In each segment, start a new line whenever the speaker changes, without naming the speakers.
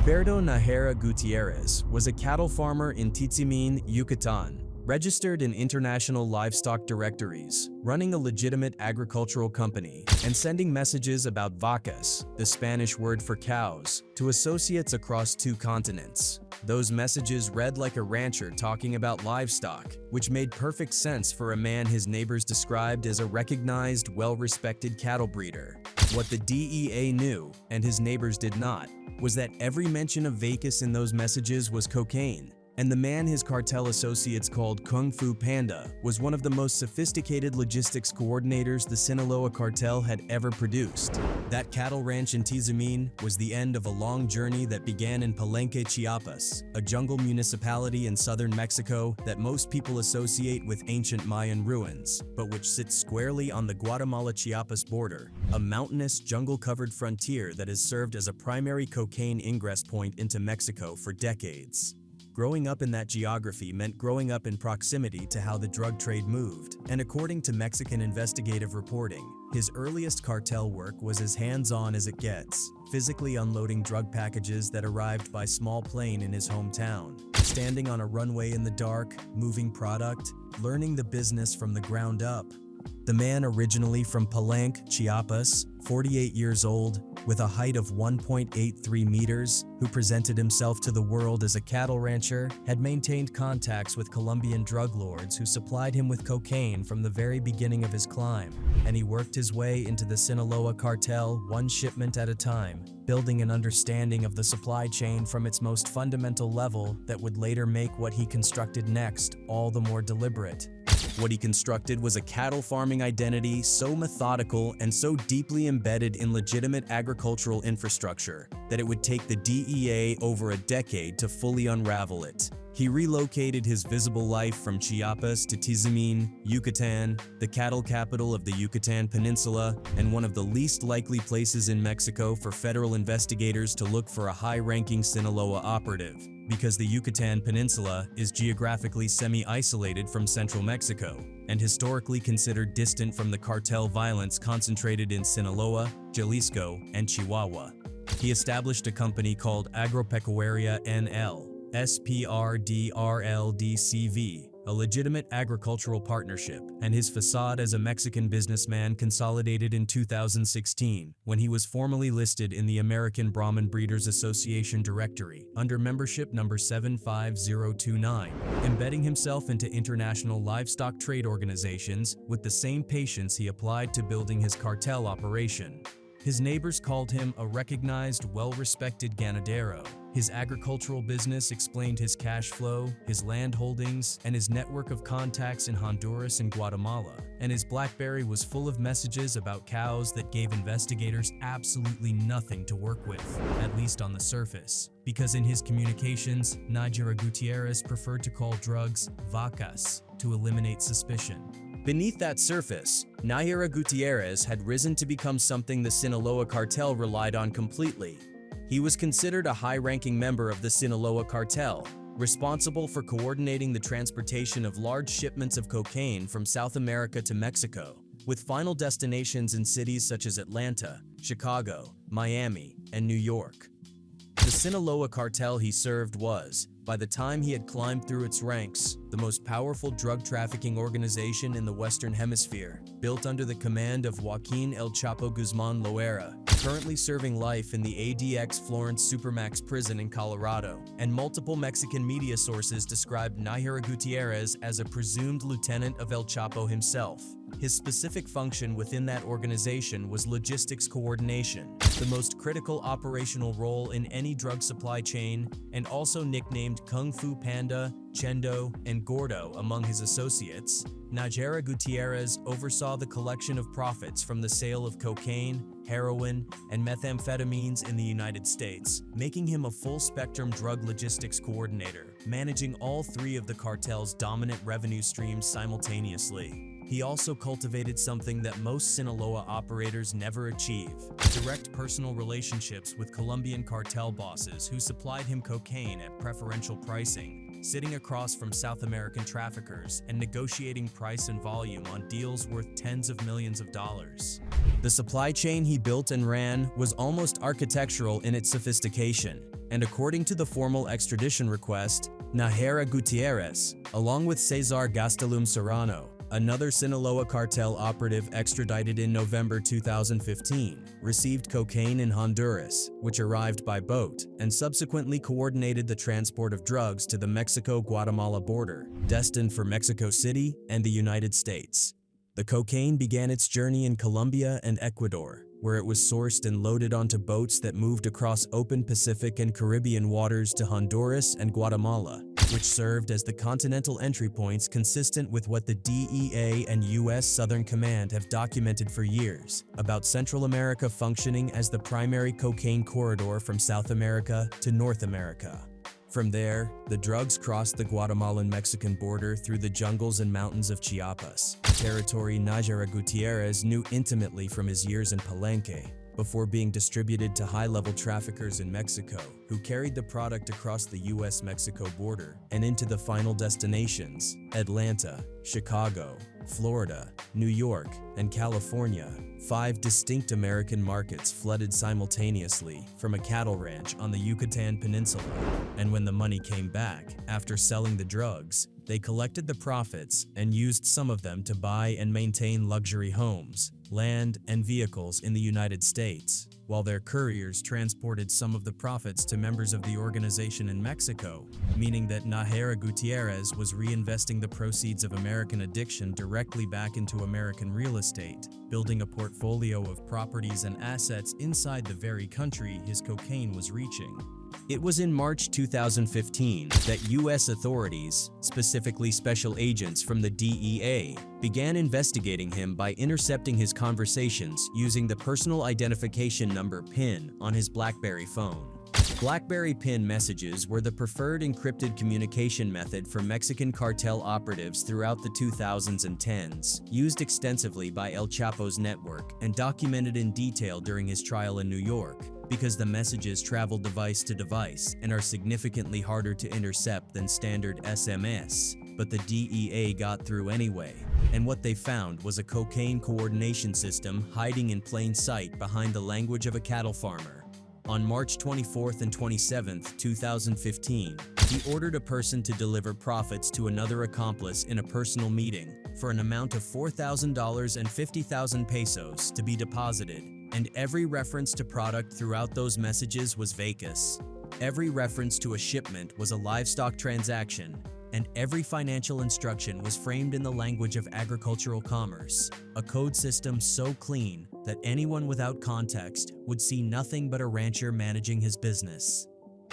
Roberto Nájera Gutiérrez was a cattle farmer in Tizimín, Yucatán, registered in international livestock directories, running a legitimate agricultural company, and sending messages about vacas, the Spanish word for cows, to associates across 2 continents. Those messages read like a rancher talking about livestock, which made perfect sense for a man his neighbors described as a recognized, well-respected cattle breeder. What the DEA knew, and his neighbors did not, was that every mention of vacas in those messages was cocaine. And the man his cartel associates called Kung Fu Panda was one of the most sophisticated logistics coordinators the Sinaloa Cartel had ever produced. That cattle ranch in Tizimín was the end of a long journey that began in Palenque, Chiapas, a jungle municipality in southern Mexico that most people associate with ancient Mayan ruins, but which sits squarely on the Guatemala-Chiapas border, a mountainous, jungle-covered frontier that has served as a primary cocaine ingress point into Mexico for decades. Growing up in that geography meant growing up in proximity to how the drug trade moved, and according to Mexican investigative reporting, his earliest cartel work was as hands-on as it gets, physically unloading drug packages that arrived by small plane in his hometown, standing on a runway in the dark, moving product, learning the business from the ground up. The man originally from Palenque, Chiapas, 48 years old, with a height of 1.83 meters, who presented himself to the world as a cattle rancher, had maintained contacts with Colombian drug lords who supplied him with cocaine from the very beginning of his climb, and he worked his way into the Sinaloa Cartel one shipment at a time, building an understanding of the supply chain from its most fundamental level that would later make what he constructed next all the more deliberate. What he constructed was a cattle farming identity so methodical and so deeply embedded in legitimate agricultural infrastructure that it would take the DEA over a decade to fully unravel it. He relocated his visible life from Chiapas to Tizimín, Yucatán, the cattle capital of the Yucatán Peninsula, and one of the least likely places in Mexico for federal investigators to look for a high-ranking Sinaloa operative, because the Yucatán Peninsula is geographically semi-isolated from central Mexico, and historically considered distant from the cartel violence concentrated in Sinaloa, Jalisco, and Chihuahua. He established a company called Agropecuaria NL, SPRDRLDCV, a legitimate agricultural partnership, and his facade as a Mexican businessman consolidated in 2016 when he was formally listed in the American Brahman Breeders Association directory under membership number 75029, embedding himself into international livestock trade organizations with the same patience he applied to building his cartel operation. His neighbors called him a recognized, well-respected ganadero. His agricultural business explained his cash flow, his land holdings, and his network of contacts in Honduras and Guatemala. And his BlackBerry was full of messages about cows that gave investigators absolutely nothing to work with, at least on the surface. Because in his communications, Nájera Gutiérrez preferred to call drugs vacas to eliminate suspicion. Beneath that surface, Nájera Gutiérrez had risen to become something the Sinaloa Cartel relied on completely. He was considered a high-ranking member of the Sinaloa Cartel, responsible for coordinating the transportation of large shipments of cocaine from South America to Mexico, with final destinations in cities such as Atlanta, Chicago, Miami, and New York. The Sinaloa Cartel he served was, by the time he had climbed through its ranks, the most powerful drug trafficking organization in the Western Hemisphere, built under the command of Joaquin El Chapo Guzman Loera, currently serving life in the ADX Florence Supermax prison in Colorado, and multiple Mexican media sources described Nájera Gutiérrez as a presumed lieutenant of El Chapo himself. His specific function within that organization was logistics coordination, the most critical operational role in any drug supply chain, and also nicknamed Kung Fu Panda, Chendo, and Gordo among his associates. Nájera Gutiérrez oversaw the collection of profits from the sale of cocaine, heroin, and methamphetamines in the United States, making him a full-spectrum drug logistics coordinator, managing all 3 of the cartel's dominant revenue streams simultaneously. He also cultivated something that most Sinaloa operators never achieve: direct personal relationships with Colombian cartel bosses who supplied him cocaine at preferential pricing, sitting across from South American traffickers and negotiating price and volume on deals worth tens of millions of dollars. The supply chain he built and ran was almost architectural in its sophistication. and according to the formal extradition request, Nájera Gutiérrez, along with Cesar Gastelum Serrano, another Sinaloa Cartel operative extradited in November 2015, received cocaine in Honduras, which arrived by boat, and subsequently coordinated the transport of drugs to the Mexico-Guatemala border, destined for Mexico City and the United States. The cocaine began its journey in Colombia and Ecuador, where it was sourced and loaded onto boats that moved across open Pacific and Caribbean waters to Honduras and Guatemala, which served as the continental entry points consistent with what the DEA and U.S. Southern Command have documented for years about Central America functioning as the primary cocaine corridor from South America to North America. From there, the drugs crossed the Guatemalan-Mexican border through the jungles and mountains of Chiapas, territory Nájera Gutiérrez knew intimately from his years in Palenque, before being distributed to high-level traffickers in Mexico, who carried the product across the U.S.-Mexico border and into the final destinations, Atlanta, Chicago, Florida, New York, and California, 5 distinct American markets flooded simultaneously from a cattle ranch on the Yucatán Peninsula. And when the money came back, after selling the drugs, they collected the profits and used some of them to buy and maintain luxury homes, land, and vehicles in the United States, while their couriers transported some of the profits to members of the organization in Mexico, meaning that Nájera Gutiérrez was reinvesting the proceeds of American addiction directly back into American real estate, building a portfolio of properties and assets inside the very country his cocaine was reaching. It was in March 2015 that U.S. authorities, specifically special agents from the DEA, began investigating him by intercepting his conversations using the personal identification number PIN on his BlackBerry phone. BlackBerry PIN messages were the preferred encrypted communication method for Mexican cartel operatives throughout the 2000s and 10s, used extensively by El Chapo's network and documented in detail during his trial in New York, because the messages travel device to device and are significantly harder to intercept than standard SMS. But the DEA got through anyway, and what they found was a cocaine coordination system hiding in plain sight behind the language of a cattle farmer. On March 24th and 27th, 2015, he ordered a person to deliver profits to another accomplice in a personal meeting for an amount of $4,000 and 50,000 pesos to be deposited, and every reference to product throughout those messages was vacas. Every reference to a shipment was a livestock transaction, and every financial instruction was framed in the language of agricultural commerce, a code system so clean that anyone without context would see nothing but a rancher managing his business.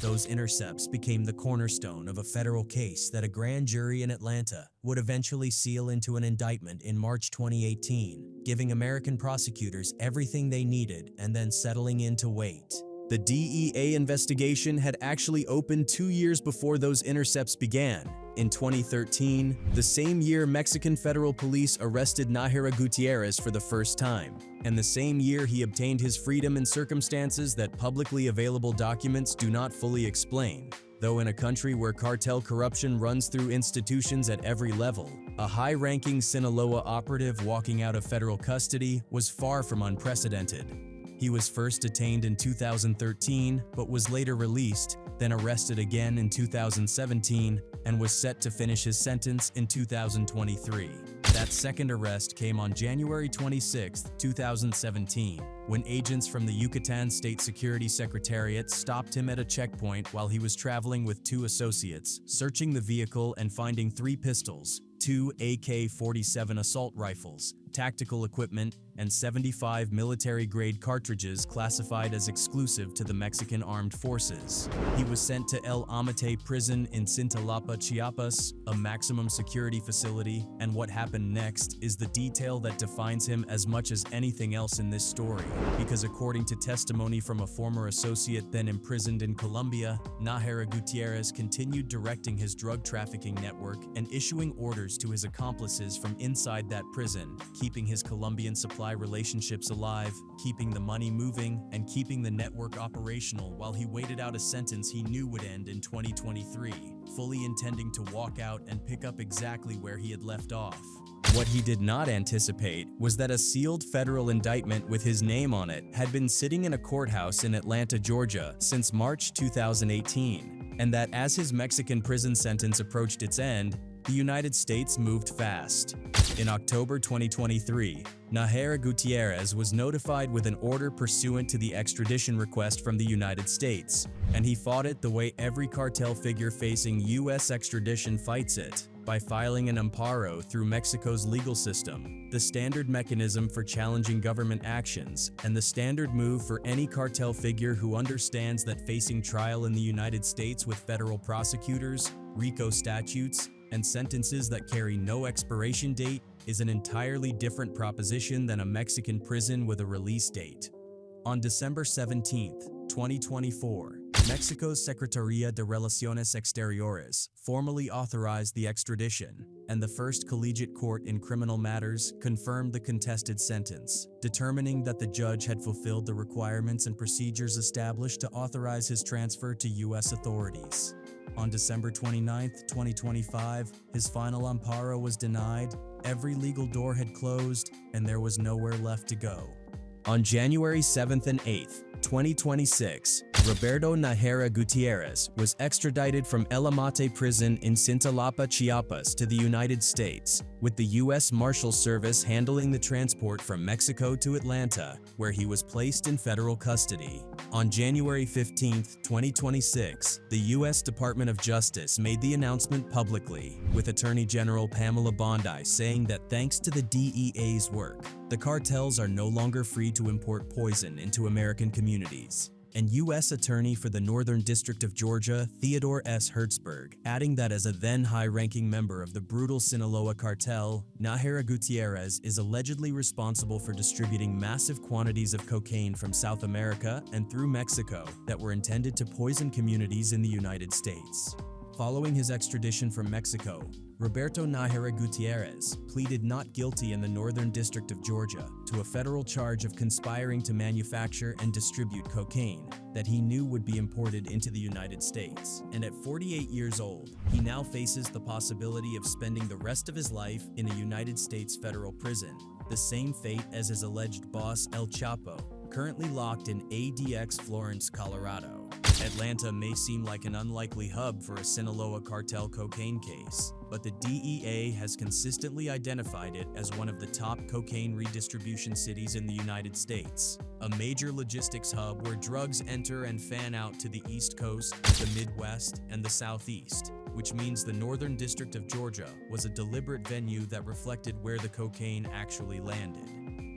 Those intercepts became the cornerstone of a federal case that a grand jury in Atlanta would eventually seal into an indictment in March 2018, giving American prosecutors everything they needed and then settling in to wait. The DEA investigation had actually opened 2 years before those intercepts began. In 2013, the same year Mexican federal police arrested Nájera Gutiérrez for the first time, and the same year he obtained his freedom in circumstances that publicly available documents do not fully explain. Though in a country where cartel corruption runs through institutions at every level, a high-ranking Sinaloa operative walking out of federal custody was far from unprecedented. He was first detained in 2013, but was later released, then arrested again in 2017, and was set to finish his sentence in 2023. That second arrest came on January 26, 2017, when agents from the Yucatán State Security Secretariat stopped him at a checkpoint while he was traveling with 2 associates, searching the vehicle and finding 3 pistols, 2 AK-47 assault rifles, tactical equipment, and 75 military-grade cartridges classified as exclusive to the Mexican Armed Forces. He was sent to El Amate prison in Cintalapa, Chiapas, a maximum security facility, and what happened next is the detail that defines him as much as anything else in this story, because according to testimony from a former associate then imprisoned in Colombia, Nájera Gutiérrez continued directing his drug trafficking network and issuing orders to his accomplices from inside that prison, keeping his Colombian supply supply relationships alive, keeping the money moving, and keeping the network operational while he waited out a sentence he knew would end in 2023, fully intending to walk out and pick up exactly where he had left off. What he did not anticipate was that a sealed federal indictment with his name on it had been sitting in a courthouse in Atlanta, Georgia since March 2018, and that as his Mexican prison sentence approached its end, the United States moved fast. In October 2023, Nájera Gutiérrez was notified with an order pursuant to the extradition request from the United States, and he fought it the way every cartel figure facing U.S. extradition fights it, by filing an amparo through Mexico's legal system, the standard mechanism for challenging government actions, and the standard move for any cartel figure who understands that facing trial in the United States with federal prosecutors, RICO statutes, and sentences that carry no expiration date is an entirely different proposition than a Mexican prison with a release date. On December 17, 2024, Mexico's Secretaría de Relaciones Exteriores formally authorized the extradition, and the first collegiate court in criminal matters confirmed the contested sentence, determining that the judge had fulfilled the requirements and procedures established to authorize his transfer to U.S. authorities. On December 29, 2025, his final amparo was denied, every legal door had closed, and there was nowhere left to go. On January 7th and 8th, 2026, Roberto Nájera Gutiérrez was extradited from El Amate prison in Cintalapa, Chiapas to the United States, with the U.S. Marshal Service handling the transport from Mexico to Atlanta, where he was placed in federal custody. On January 15, 2026, the U.S. Department of Justice made the announcement publicly, with Attorney General Pamela Bondi saying that thanks to the DEA's work, the cartels are no longer free to import poison into American communities. And U.S. Attorney for the Northern District of Georgia, Theodore S. Hertzberg, adding that as a then high-ranking member of the brutal Sinaloa Cartel, Nájera Gutiérrez is allegedly responsible for distributing massive quantities of cocaine from South America and through Mexico that were intended to poison communities in the United States. Following his extradition from Mexico, Roberto Nájera Gutiérrez pleaded not guilty in the Northern District of Georgia to a federal charge of conspiring to manufacture and distribute cocaine that he knew would be imported into the United States. And at 48 years old, he now faces the possibility of spending the rest of his life in a United States federal prison, the same fate as his alleged boss El Chapo, currently locked in ADX Florence, Colorado. Atlanta may seem like an unlikely hub for a Sinaloa Cartel cocaine case, but the DEA has consistently identified it as one of the top cocaine redistribution cities in the United States, a major logistics hub where drugs enter and fan out to the East Coast, the Midwest, and the Southeast, which means the Northern District of Georgia was a deliberate venue that reflected where the cocaine actually landed.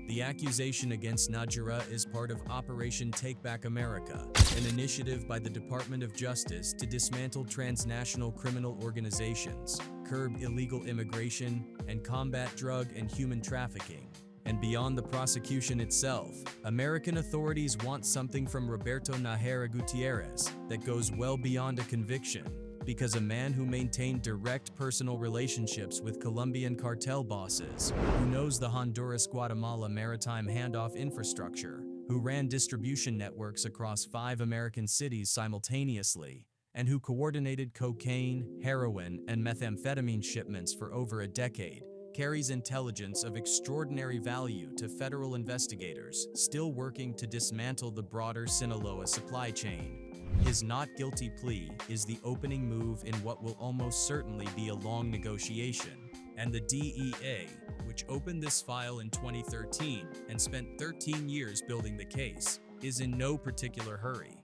The accusation against Nájera is part of Operation Take Back America, an initiative by the Department of Justice to dismantle transnational criminal organizations, curb illegal immigration, and combat drug and human trafficking. And beyond the prosecution itself, American authorities want something from Roberto Nájera Gutiérrez that goes well beyond a conviction, because a man who maintained direct personal relationships with Colombian cartel bosses, who knows the Honduras-Guatemala maritime handoff infrastructure, who ran distribution networks across 5 American cities simultaneously, and who coordinated cocaine, heroin, and methamphetamine shipments for over a decade, carries intelligence of extraordinary value to federal investigators still working to dismantle the broader Sinaloa supply chain. His not guilty plea is the opening move in what will almost certainly be a long negotiation, and the DEA, which opened this file in 2013 and spent 13 years building the case, is in no particular hurry.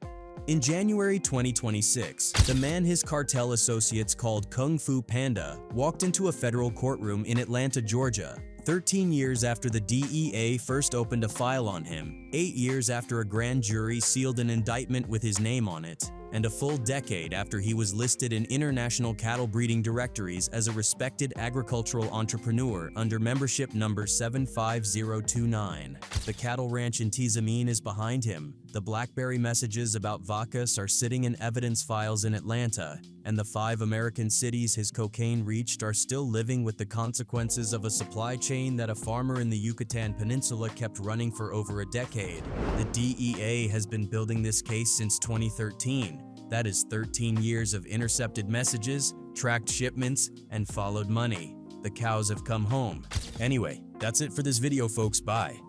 In January 2026, the man his cartel associates called Kung Fu Panda walked into a federal courtroom in Atlanta, Georgia, 13 years after the DEA first opened a file on him, 8 years after a grand jury sealed an indictment with his name on it, and a full decade after he was listed in international cattle breeding directories as a respected agricultural entrepreneur under membership number 75029. The cattle ranch in Tizimín is behind him. The BlackBerry messages about vacas are sitting in evidence files in Atlanta, and the 5 American cities his cocaine reached are still living with the consequences of a supply chain that a farmer in the Yucatán Peninsula kept running for over a decade. The DEA has been building this case since 2013. That is 13 years of intercepted messages, tracked shipments, and followed money. The cows have come home. Anyway, that's it for this video, folks. Bye.